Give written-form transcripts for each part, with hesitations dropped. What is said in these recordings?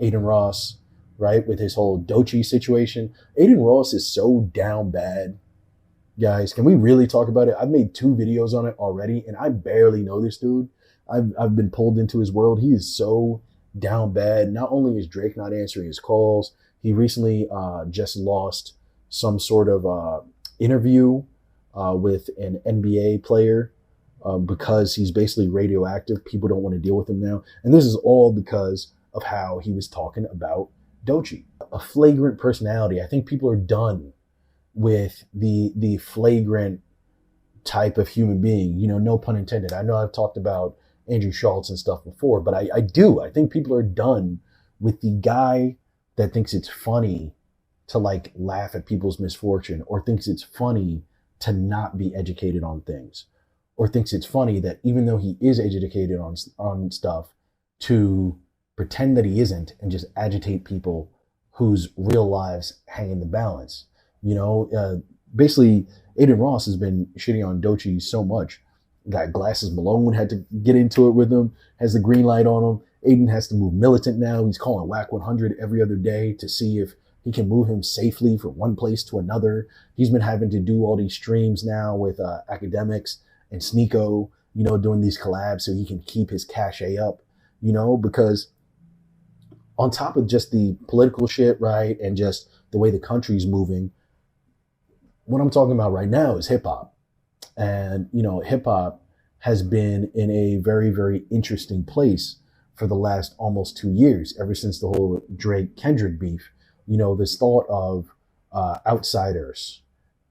Adin Ross, right, with his whole Dochi situation. Adin Ross is so down bad. Guys, can we really talk about it? I've made 2 videos on it already, and I barely know this dude. I've been pulled into his world. He is so down bad. Not only is Drake not answering his calls, he recently just lost some sort of interview with an NBA player because he's basically radioactive. People don't want to deal with him now. And this is all because of how he was talking about Dochi. A flagrant personality. I think people are done with the flagrant type of human being, no pun intended. I know I've talked about Andrew Schultz and stuff before, but I think people are done with the guy that thinks it's funny to like laugh at people's misfortune, or thinks it's funny to not be educated on things, or thinks it's funny that even though he is educated on stuff, to pretend that he isn't and just agitate people whose real lives hang in the balance. Basically, Adin Ross has been shitting on Dochi so much. Got Glasses Malone had to get into it with him, has the green light on him. Adin has to move militant now. He's calling WAC 100 every other day to see if he can move him safely from one place to another. He's been having to do all these streams now with academics and Sneeko, doing these collabs so he can keep his cachet up, because on top of just the political shit, right, and just the way the country's moving, what I'm talking about right now is hip hop. And, hip hop has been in a very, very interesting place for the last almost 2 years, ever since the whole Drake Kendrick beef. This thought of outsiders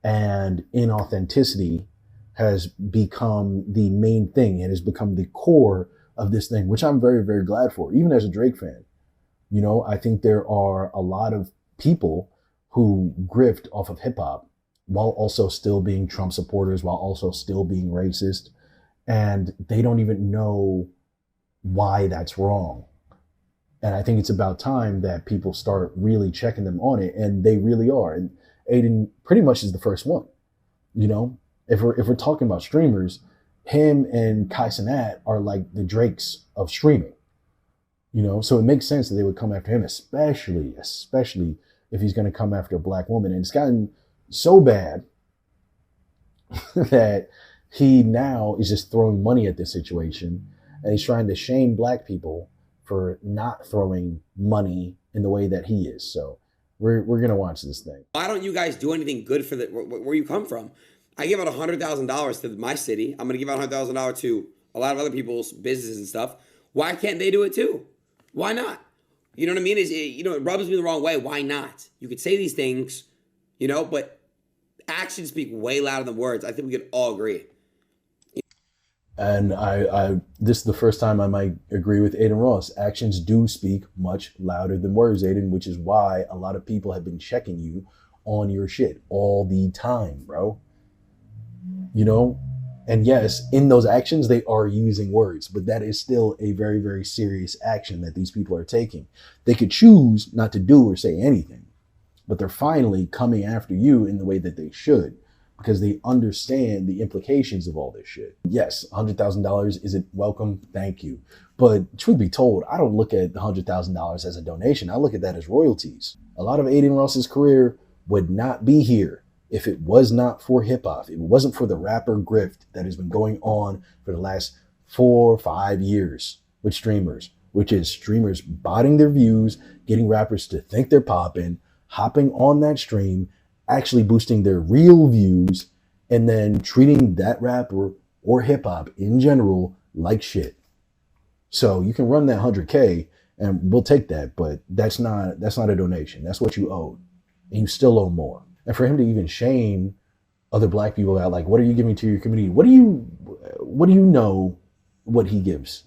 and inauthenticity has become the main thing. It has become the core of this thing, which I'm very, very glad for, even as a Drake fan. I think there are a lot of people who grift off of hip hop while also still being Trump supporters, while also still being racist. And they don't even know why that's wrong. And I think it's about time that people start really checking them on it. And they really are. And Adin pretty much is the first one. If we're talking about streamers, him and Kai Cenat are like the Drakes of streaming. So it makes sense that they would come after him, especially if he's going to come after a black woman. And it's gotten so bad that he now is just throwing money at this situation, and he's trying to shame black people for not throwing money in the way that he is. So we're gonna watch this thing. Why don't you guys do anything good for where you come from? I give out $100,000 to my city. I'm gonna give out $100,000 to a lot of other people's businesses and stuff. Why can't they do it too? Why not? You know what I mean? It rubs me the wrong way. Why not? You could say these things, but actions speak way louder than words. I think we could all agree. And this is the first time I might agree with Adin Ross. Actions do speak much louder than words, Adin, which is why a lot of people have been checking you on your shit all the time, bro. And yes, in those actions, they are using words, but that is still a very, very serious action that these people are taking. They could choose not to do or say anything, but they're finally coming after you in the way that they should, because they understand the implications of all this shit. Yes, $100,000 is it welcome? Thank you. But truth be told, I don't look at the $100,000 as a donation. I look at that as royalties. A lot of Adin Ross's career would not be here if it was not for hip hop. If it wasn't for the rapper grift that has been going on for the last 4 or 5 years with streamers, which is streamers botting their views, getting rappers to think they're popping, hopping on that stream, actually boosting their real views, and then treating that rapper or hip hop in general like shit. So you can run that 100K and we'll take that, but that's not a donation. That's what you owe, and you still owe more. And for him to even shame other black people out, like, what are you giving to your community? What do you know what he gives?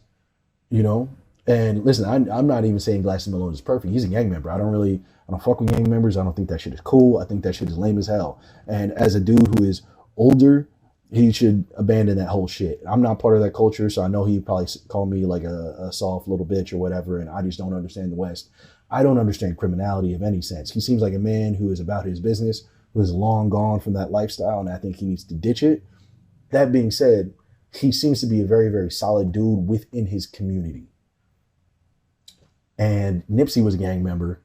And listen, I'm not even saying Glasses Malone is perfect. He's a gang member. I don't fuck with gang members. I don't think that shit is cool. I think that shit is lame as hell. And as a dude who is older, he should abandon that whole shit. I'm not part of that culture, so I know he'd probably call me like a soft little bitch or whatever, and I just don't understand the West. I don't understand criminality of any sense. He seems like a man who is about his business, who is long gone from that lifestyle, and I think he needs to ditch it. That being said, he seems to be a very, very solid dude within his community. And Nipsey was a gang member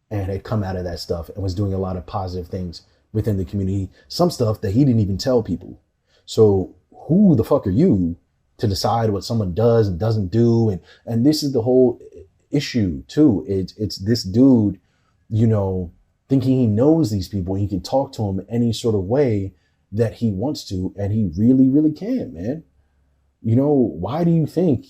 and had come out of that stuff and was doing a lot of positive things within the community, some stuff that he didn't even tell people. So who the fuck are you to decide what someone does and doesn't do? And this is the whole issue too. It's this dude, you know, thinking he knows these people, he can talk to them any sort of way that he wants to, and he really, really can, man. You know, why do you think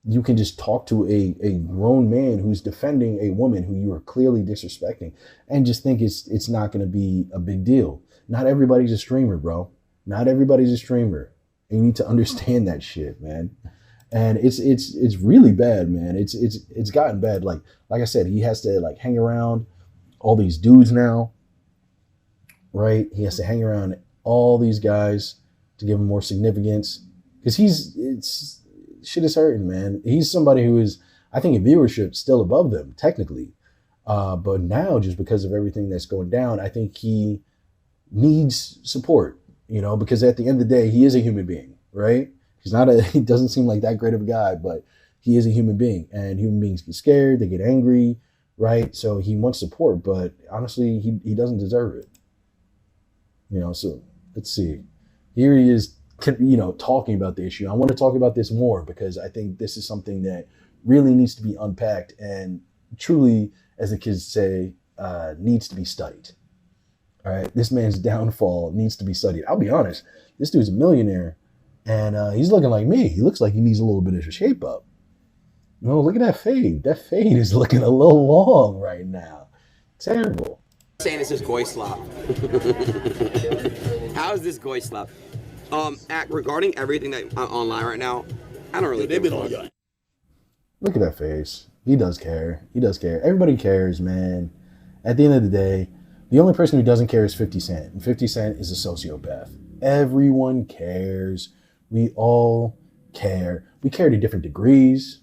you can just talk to a grown man who's defending a woman who you are clearly disrespecting and just think it's not going to be a big deal? Not everybody's a streamer, bro. Not everybody's a streamer. And you need to understand that shit, man. And it's really bad, man. It's gotten bad. Like I said, he has to like hang around all these dudes now, right? He has to hang around all these guys to give him more significance, because shit is hurting, man. He's somebody who is, I think, in viewership still above them technically, but now just because of everything that's going down, I think he needs support. You know, because at the end of the day, he is a human being, right? He doesn't seem like that great of a guy, but he is a human being, and human beings get scared, they get angry, right? So he wants support, but honestly, he doesn't deserve it. You know, so let's see. Here he is, you know, talking about the issue. I want to talk about this more because I think this is something that really needs to be unpacked and truly, as the kids say, needs to be studied. All right, this man's downfall needs to be studied. I'll be honest, this dude's a millionaire, and he's looking like me. He looks like he needs a little bit of shape up. No, look at that fade. That fade is looking a little long right now. Terrible. Saying this is goy slop. How is this goy slop? Regarding everything that online right now, I don't really. They've been on y'all. Look at that face. He does care. He does care. Everybody cares, man. At the end of the day, the only person who doesn't care is 50 Cent. And 50 Cent is a sociopath. Everyone cares. We all care. We care to different degrees,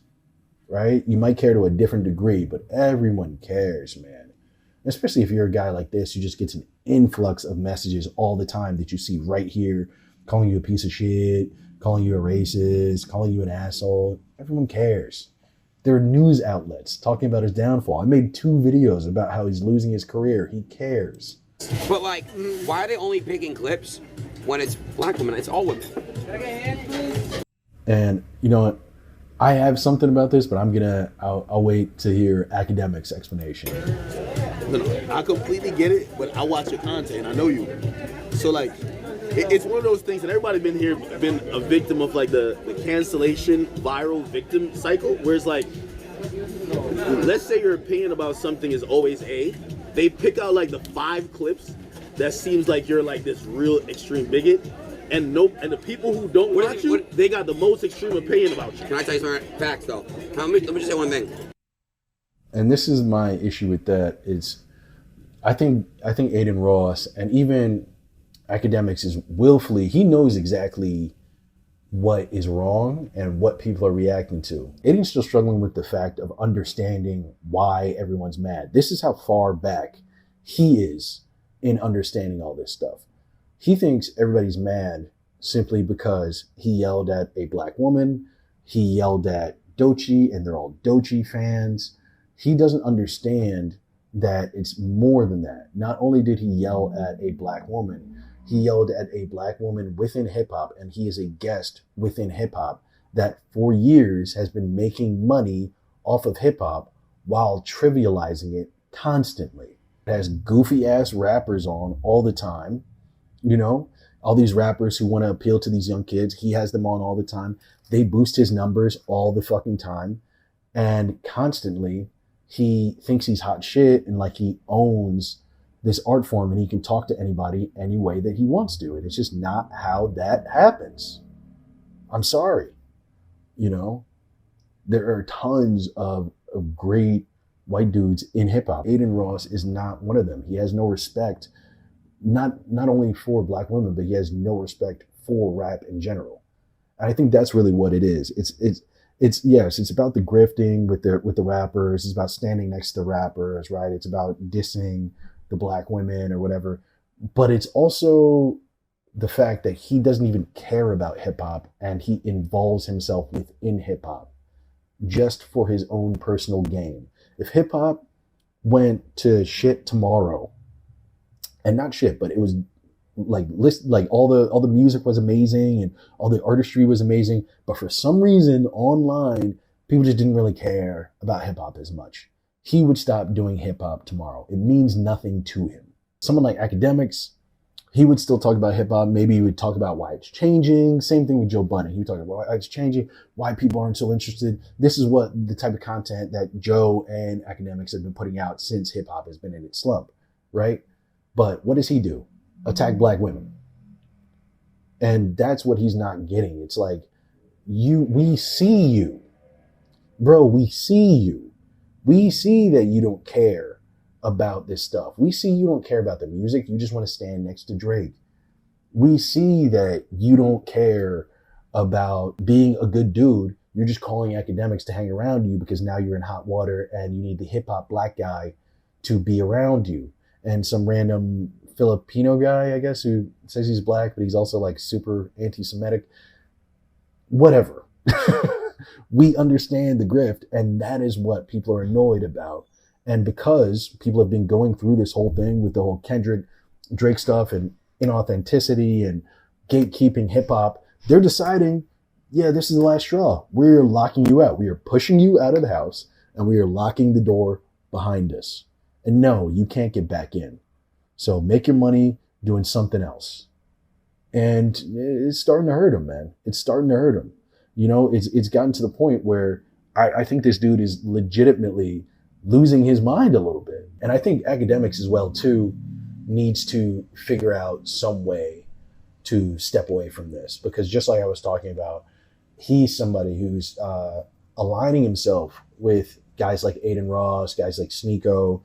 right? You might care to a different degree, but everyone cares, man. Especially if you're a guy like this who just gets an influx of messages all the time that you see right here, calling you a piece of shit, calling you a racist, calling you an asshole. Everyone cares. There are news outlets talking about his downfall. I made 2 videos about how he's losing his career. He cares. But like, why are they only picking clips when it's black women? It's all women. Can I get a hand, please? And you know what? I have something about this, but I'll wait to hear Academic's explanation. No, I completely get it, but I watch your content. I know you. So like, it's one of those things that everybody been a victim of, like the cancellation viral victim cycle, where it's like, let's say your opinion about something is always A. They pick out like the 5 clips that seems like you're like this real extreme bigot, and the people who don't watch you, they got the most extreme opinion about you. Can I tell you some facts though? Let me just say one thing. And this is my issue with that. I think Adin Ross and even Academics is willfully, he knows exactly what is wrong and what people are reacting to. Adin's still struggling with the fact of understanding why everyone's mad. This is how far back he is in understanding all this stuff. He thinks everybody's mad simply because he yelled at a black woman. He yelled at Doechii, and they're all Doechii fans. He doesn't understand that it's more than that. Not only did he yell at a black woman, he yelled at a black woman within hip hop, and he is a guest within hip hop that for years has been making money off of hip hop while trivializing it constantly. It has goofy ass rappers on all the time. You know, all these rappers who want to appeal to these young kids, he has them on all the time. They boost his numbers all the fucking time. And constantly, he thinks he's hot shit and like he owns this art form and he can talk to anybody any way that he wants to. And it's just not how that happens. I'm sorry. You know, there are tons of great white dudes in hip hop. Adin Ross is not one of them. He has no respect, not only for black women, but he has no respect for rap in general. And I think that's really what it is. It's yes, it's about the grifting with the rappers. It's about standing next to the rappers, right? It's about dissing the black women or whatever. But it's also the fact that he doesn't even care about hip hop and he involves himself within hip hop just for his own personal gain. If hip hop went to shit tomorrow, and not shit, but it was like all the music was amazing and all the artistry was amazing, but for some reason online people just didn't really care about hip hop as much. He would stop doing hip hop tomorrow. It means nothing to him. Someone like Academics, he would still talk about hip hop. Maybe he would talk about why it's changing. Same thing with Joe Budden. He would talk about why it's changing, why people aren't so interested. This is what the type of content that Joe and Academics have been putting out since hip hop has been in its slump, right? But what does he do? Attack black women. And that's what he's not getting. It's like, we see you. Bro, we see you. We see that you don't care about this stuff. We see you don't care about the music. You just want to stand next to Drake. We see that you don't care about being a good dude. You're just calling Academics to hang around you because now you're in hot water and you need the hip hop black guy to be around you. And some random Filipino guy, I guess, who says he's black, but he's also like super anti-Semitic. Whatever. We understand the grift, and that is what people are annoyed about. And because people have been going through this whole thing with the whole Kendrick, Drake stuff and inauthenticity and gatekeeping hip hop, they're deciding, yeah, this is the last straw. We're locking you out. We are pushing you out of the house, and we are locking the door behind us. And no, you can't get back in. So make your money doing something else. And it's starting to hurt him, man. It's starting to hurt him. You know, it's gotten to the point where I think this dude is legitimately losing his mind a little bit. And I think Academics as well, too, needs to figure out some way to step away from this. Because just like I was talking about, he's somebody who's aligning himself with guys like Adin Ross, guys like Sneeko,